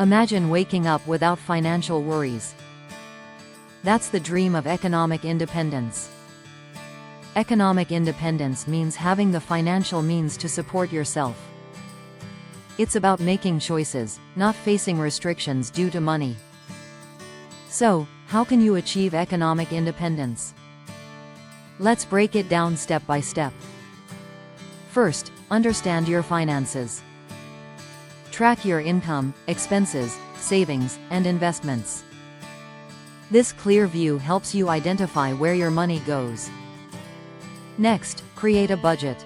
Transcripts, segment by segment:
Imagine waking up without financial worries. That's the dream of economic independence. Economic independence means having the financial means to support yourself. It's about making choices, not facing restrictions due to money. So, how can you achieve economic independence? Let's break it down step by step. First, understand your finances. Track your income, expenses, savings, and investments. This clear view helps you identify where your money goes. Next, create a budget.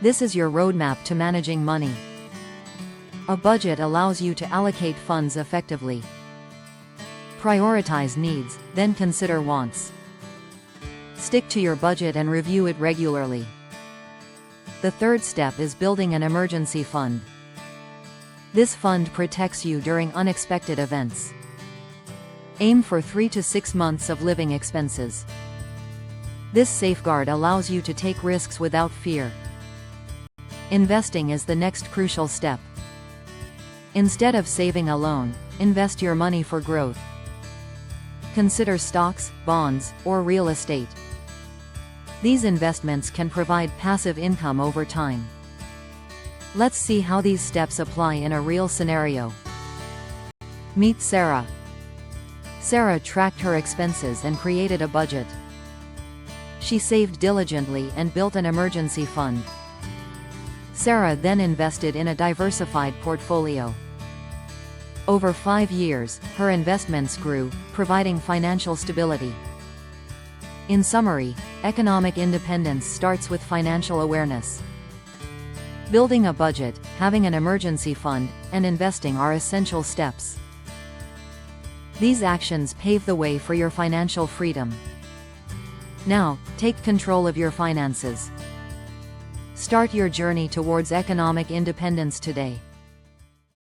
This is your roadmap to managing money. A budget allows you to allocate funds effectively. Prioritize needs, then consider wants. Stick to your budget and review it regularly. The third step is building an emergency fund. This fund protects you during unexpected events. Aim for 3 to 6 months of living expenses. This safeguard allows you to take risks without fear. Investing is the next crucial step. Instead of saving alone, invest your money for growth. Consider stocks, bonds, or real estate. These investments can provide passive income over time. Let's see how these steps apply in a real scenario. Meet Sarah. Sarah tracked her expenses and created a budget. She saved diligently and built an emergency fund. Sarah then invested in a diversified portfolio. Over 5 years, her investments grew, providing financial stability. In summary, economic independence starts with financial awareness. Building a budget, having an emergency fund, and investing are essential steps. These actions pave the way for your financial freedom. Now, take control of your finances. Start your journey towards economic independence today.